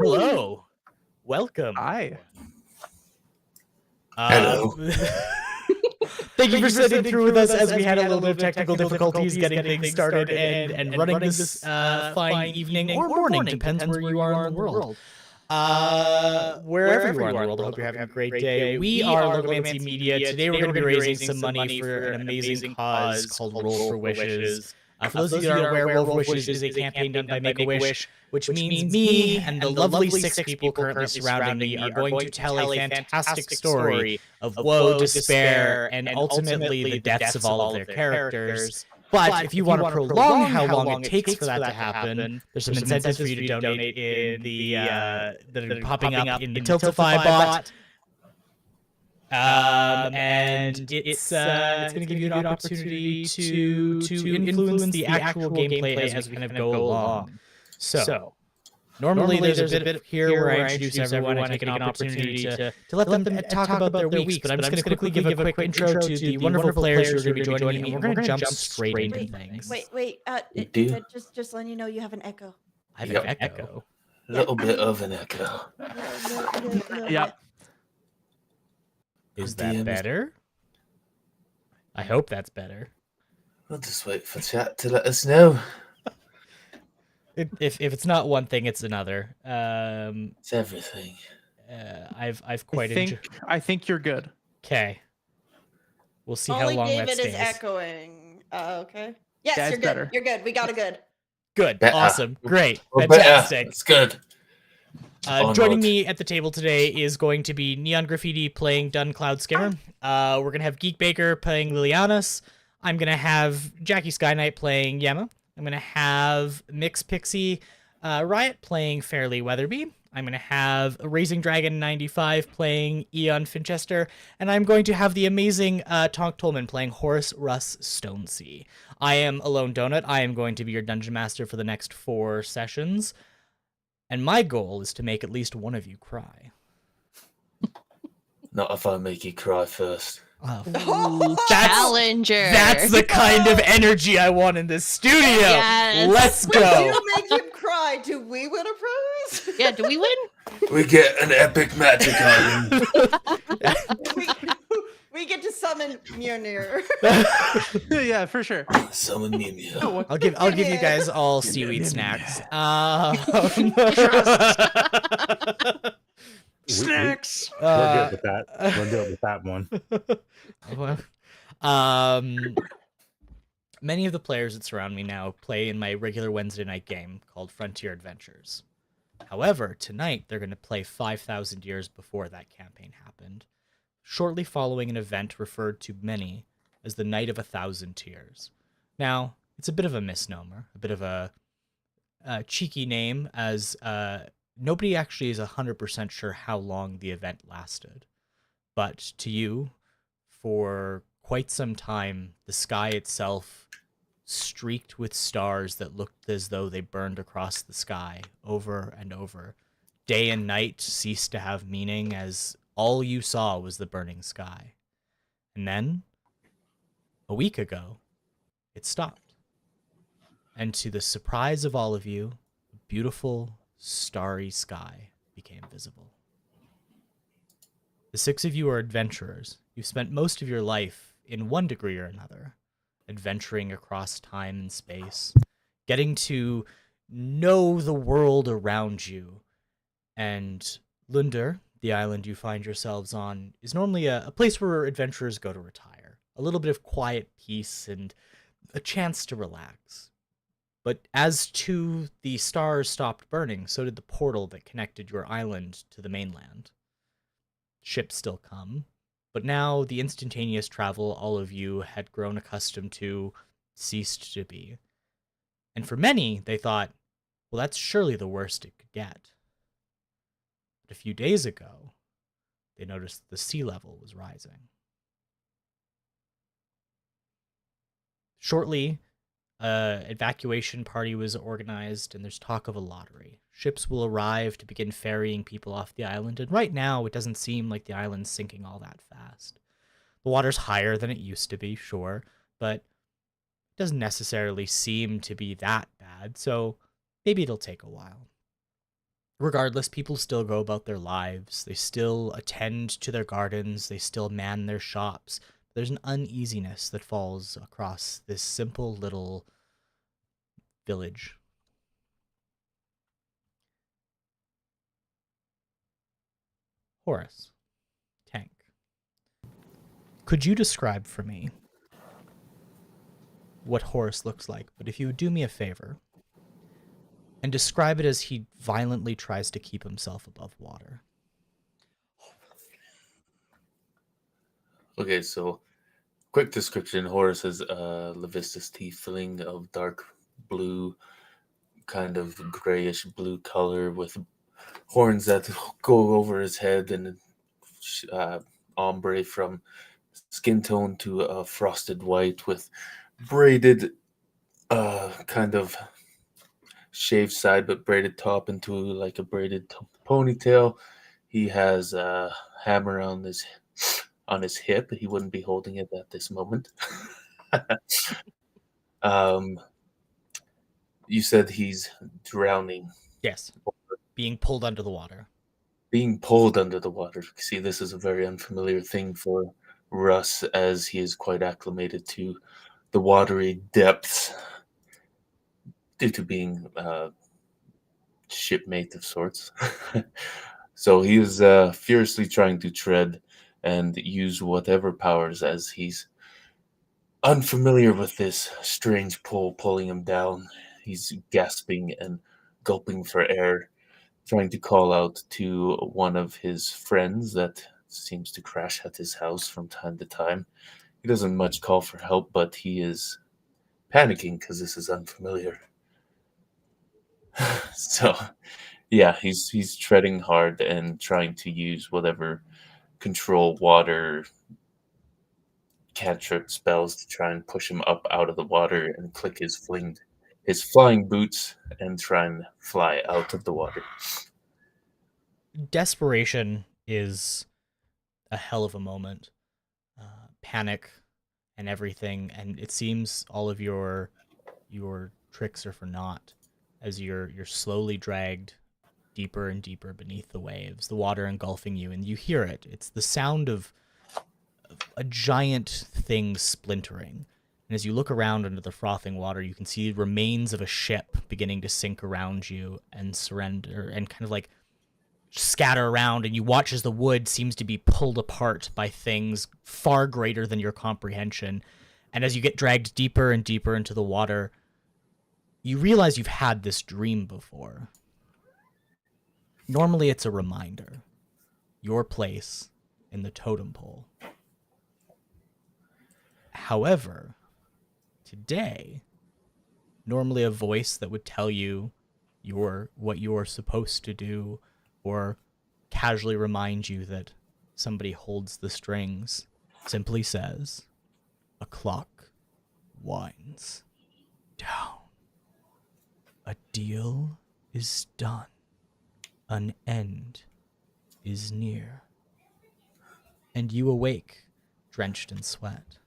Hello. Welcome. Hi. Hello. Thank you for sitting through with us as we had a little bit of technical difficulties getting things started and running this fine evening or morning, depends where you are in the world. Wherever you are in the world, I hope you're having a great day. We are Logomancy Media. Today we're going to be raising some money for an amazing cause called Roll for Wishes. For those of you that aren't aware, Roll for Wishes is a campaign done by Make-A-Wish, which means me and the lovely 6 people currently surrounding me are going to tell a fantastic story of woe, despair, and ultimately the deaths of all of their characters. But if you want to prolong how long it takes for that to happen, there's some incentives for you to donate in the that are popping up in the Tiltify bot. And it's going to give you an opportunity to influence the actual gameplay as we kind of go along. So normally there's a bit here where I introduce everyone. I take an opportunity to let them talk about their weeks, but I'm just going to quickly give a quick intro to the wonderful players who are going to be joining me, and we're going to jump straight into things. Wait. Just letting you know you have an echo. I have an echo. A little bit of an echo. Yep. Is that better? I hope that's better. We'll just wait for chat to let us know. If it's not one thing, it's another. It's everything. I've quite enjoyed. I think you're good. Okay. We'll see Only how long David that stays. is echoing. Okay. Yes, Yeah, you're it's good. better. You're good. We got it good. Good. Better. Awesome. Great. Well, Fantastic. It's good. Joining me at the table today is going to be Neon Graffiti playing Dun Cloud Skimmer. We're going to have Geek Baker playing Lilianas. I'm going to have Jackie Skyknight playing Yema. I'm going to have Mix Pixie Riot playing Fairly Weatherby. I'm going to have Raising Dragon 95 playing Eon Finchester. And I'm going to have the amazing Tonk Tolman playing Horace Russ Stonesea. I am Alone Donut. I am going to be your Dungeon Master for the next 4 sessions. And my goal is to make at least one of you cry. Not if I make you cry first. Challenger. That's the kind of energy I want in this studio. Yes. Let's When go. you make him cry, do we win a prize? Yeah, do we win? We get an epic magic item. we get to summon Mjolnir. Yeah, for sure. Summon me. I'll give you guys all seaweed snacks. Snacks. We're good with that. We're good with that one. Many of the players that surround me now play in my regular Wednesday night game called Frontier Adventures. However, tonight they're going to play 5,000 years before that campaign happened, shortly following an event referred to many as the Night of 1,000 Tears. Now, it's a bit of a misnomer, a bit of a cheeky name, as nobody actually is 100% sure how long the event lasted. But to you, for quite some time, the sky itself streaked with stars that looked as though they burned across the sky over and over. Day and night ceased to have meaning, as all you saw was the burning sky. And then, a week ago, it stopped. And to the surprise of all of you, a beautiful, starry sky became visible. The 6 of you are adventurers. You've spent most of your life, in one degree or another, adventuring across time and space, getting to know the world around you. And Lundr, the island you find yourselves on, is normally a place where adventurers go to retire. A little bit of quiet peace and a chance to relax. But as the stars stopped burning, so did the portal that connected your island to the mainland. Ships still come, but now the instantaneous travel all of you had grown accustomed to ceased to be. And for many, they thought, well, that's surely the worst it could get. But a few days ago, they noticed the sea level was rising. Shortly, evacuation party was organized, and there's talk of a lottery. Ships will arrive to begin ferrying people off the island, and right now it doesn't seem like the island's sinking all that fast. The water's higher than it used to be, sure, but it doesn't necessarily seem to be that bad, so maybe it'll take a while. regardless, people still go about their lives. They still attend to their gardens. They still man their shops. There's an uneasiness that falls across this simple little village. Horace, Tank, could you describe for me what Horace looks like? But if you would do me a favor and describe it as he violently tries to keep himself above water. Okay, so quick description. Horus is a Levistus tiefling of dark blue, kind of grayish blue color with horns that go over his head and ombre from skin tone to a frosted white with braided kind of shaved side but braided top into like a braided ponytail. He has a hammer on his hip. He wouldn't be holding it at this moment. You said he's drowning. Yes, being pulled under the water. Being pulled under the water. See, this is a very unfamiliar thing for Russ, as he is quite acclimated to the watery depths due to being a shipmate of sorts. So he is fiercely trying to tread and use whatever powers, as he's unfamiliar with this strange pull pulling him down. He's gasping and gulping for air, trying to call out to one of his friends that seems to crash at his house from time to time. He doesn't much call for help, but he is panicking because this is unfamiliar. So, yeah, he's treading hard and trying to use whatever control water cantrip spells to try and push him up out of the water and click his flying boots and try and fly out of the water. Desperation is a hell of a moment. Panic and everything, and it seems all of your tricks are for naught as you're slowly dragged deeper and deeper beneath the waves, the water engulfing you, and you hear it. It's the sound of a giant thing splintering. And as you look around under the frothing water, you can see remains of a ship beginning to sink around you and surrender and kind of like scatter around, and you watch as the wood seems to be pulled apart by things far greater than your comprehension. And as you get dragged deeper and deeper into the water, you realize you've had this dream before. Normally it's a reminder. Your place in the totem pole. However, today, normally a voice that would tell you what you're supposed to do, or casually remind you that somebody holds the strings, simply says, "A clock winds down. A deal is done. An end is near." And you awake, drenched in sweat.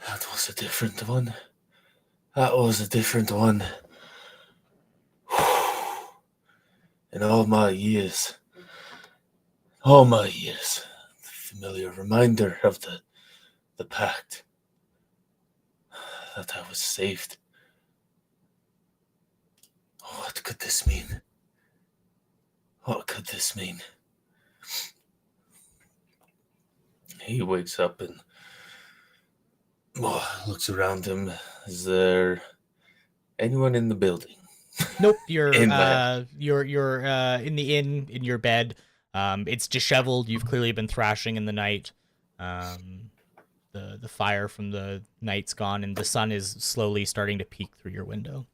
That was a different one. That was a different one. In all my years, the familiar reminder of the pact, that I was saved. What could this mean? What could this mean? He wakes up and looks around him. Is there anyone in the building? Nope, you're In you're in the inn in your bed. It's disheveled. You've clearly been thrashing in the night. The fire from the night's gone, and the sun is slowly starting to peek through your window.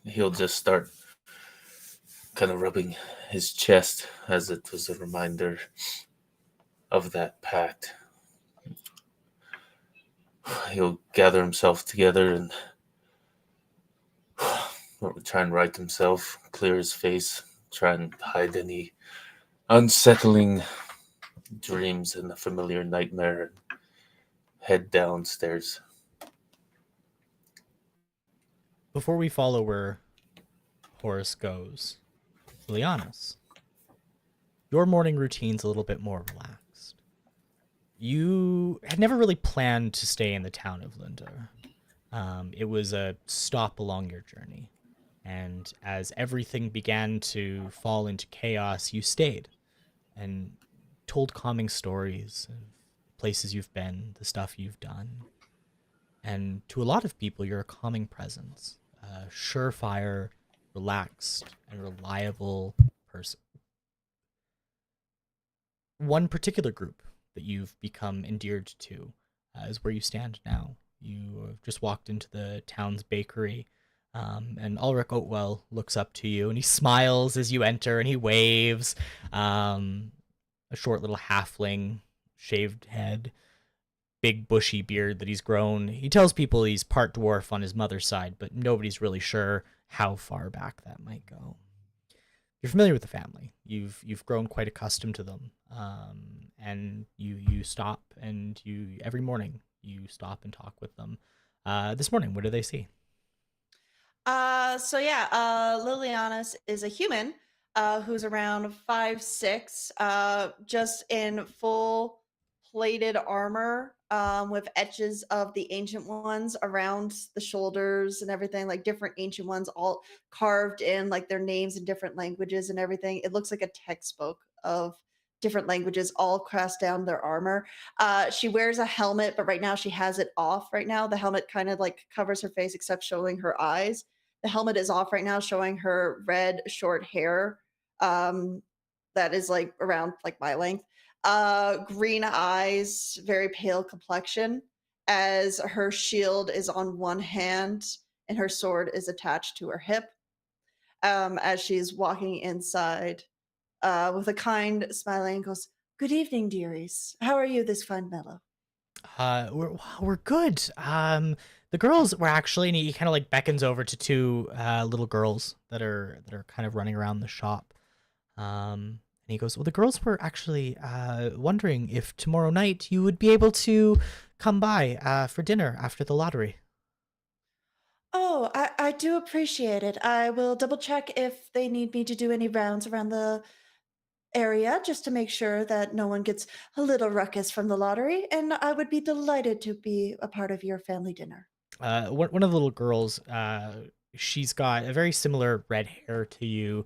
He'll just start kind of rubbing his chest, as it was a reminder of that pact. He'll gather himself together and try and right himself, clear his face, try and hide any unsettling dreams and a familiar nightmare, and head downstairs. Before we follow where Horace goes, Lilianis, your morning routine's a little bit more relaxed. You had never really planned to stay in the town of Lundr. It was a stop along your journey. And as everything began to fall into chaos, you stayed and told calming stories of places you've been, the stuff you've done. And to a lot of people, you're a calming presence, a surefire, relaxed, and reliable person. One particular group that you've become endeared to is where you stand now. You have just walked into the town's bakery, and Ulrich Oatwell looks up to you, and he smiles as you enter, and he waves. A short little halfling, shaved head, big bushy beard that he's grown. He tells people he's part dwarf on his mother's side, but nobody's really sure how far back that might go. You're familiar with the family. You've grown quite accustomed to them, and you stop and you every morning you stop and talk with them. This morning, what do they see? Lilianis is a human who's around 5'6", just in full plated armor, with etches of the ancient ones around the shoulders and everything, like different ancient ones all carved in, like their names in different languages and everything. It looks like a textbook of different languages all crossed down their armor. She wears a helmet, but right now she has it off. Right now, the helmet kind of like covers her face except showing her eyes. The helmet is off right now, showing her red short hair, that is like around like my length. Green eyes, very pale complexion, as her shield is on one hand and her sword is attached to her hip. As she's walking inside, with a kind smiling, and goes, "Good evening, dearies. How are you this fine mellow?" We're good. The girls were actually, and he kind of like beckons over to two little girls that are kind of running around the shop. And he goes, "Well, the girls were actually wondering if tomorrow night you would be able to come by for dinner after the lottery." Oh, I do appreciate it. I will double check if they need me to do any rounds around the area just to make sure that no one gets a little ruckus from the lottery, and I would be delighted to be a part of your family dinner. One of the little girls, she's got a very similar red hair to you.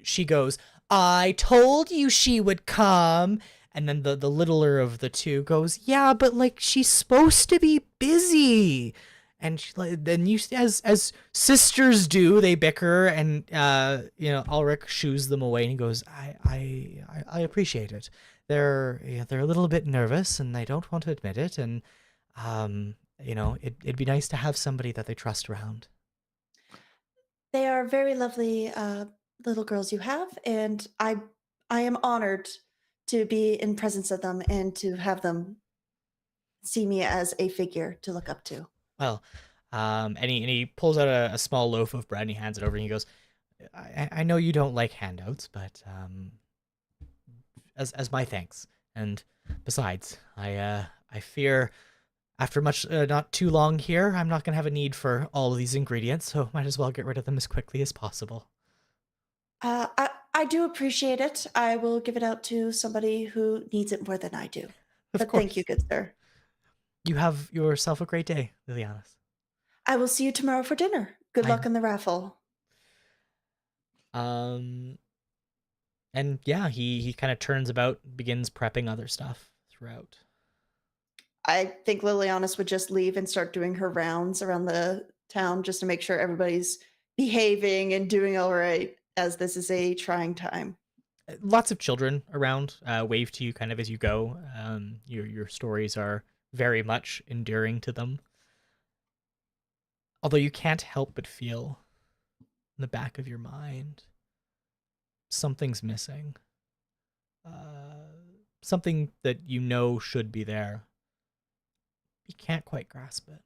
She goes, "I told you she would come." And then the littler of the two goes, "Yeah, but like she's supposed to be busy." And she, like, then you, as sisters do, they bicker, and Ulrich shoos them away, and he goes, I appreciate it. They're a little bit nervous, and they don't want to admit it, and it'd be nice to have somebody that they trust around. They are very lovely little girls you have, and I am honored to be in presence of them and to have them see me as a figure to look up to. Well, and he pulls out a small loaf of bread and he hands it over and he goes, I know you don't like handouts, but as my thanks. And besides, I fear after much not too long here, I'm not gonna have a need for all of these ingredients, so might as well get rid of them as quickly as possible. I do appreciate it. I will give it out to somebody who needs it more than I do. Of But course. thank you, good sir. You have yourself a great day, Lilianis. I will see you tomorrow for dinner. Good luck in the raffle. And yeah, he kind of turns about, begins prepping other stuff throughout. I think Lilianis would just leave and start doing her rounds around the town just to make sure everybody's behaving and doing all right, as this is a trying time. Lots of children around wave to you kind of as you go. Your stories are very much endearing to them. Although you can't help but feel in the back of your mind something's missing. Something that you know should be there. You can't quite grasp it.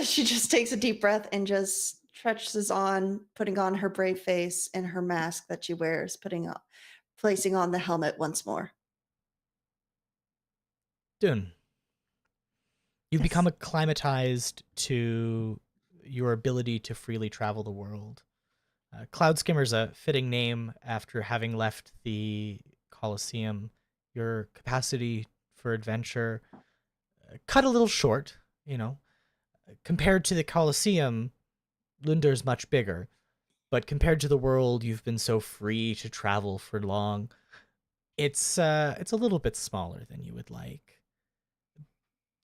She just takes a deep breath and just stretches on, putting on her brave face and her mask that she wears, placing on the helmet once more. Dune, you've Yes. become acclimatized to your ability to freely travel the world. Cloud Skimmer's a fitting name after having left the Colosseum. Your capacity for adventure cut a little short, you know. Compared to the Colosseum, Lundr's much bigger. But compared to the world you've been so free to travel for long, it's a little bit smaller than you would like.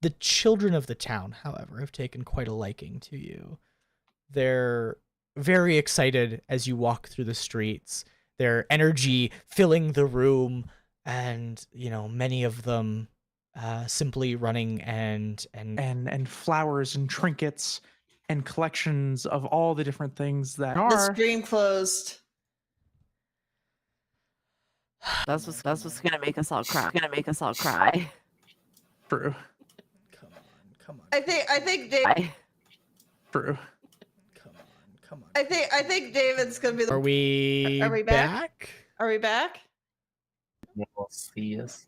The children of the town, however, have taken quite a liking to you. They're very excited as you walk through the streets, their energy filling the room, and, you know, many of them simply running and And flowers and trinkets and collections of all the different things that The are. stream closed. That's what's gonna make us all cry. Gonna make us all cry. True. Come on. I think Dave. True. Come on. I think David's gonna be the. Are we Are we back? back? Are we back? We'll see us.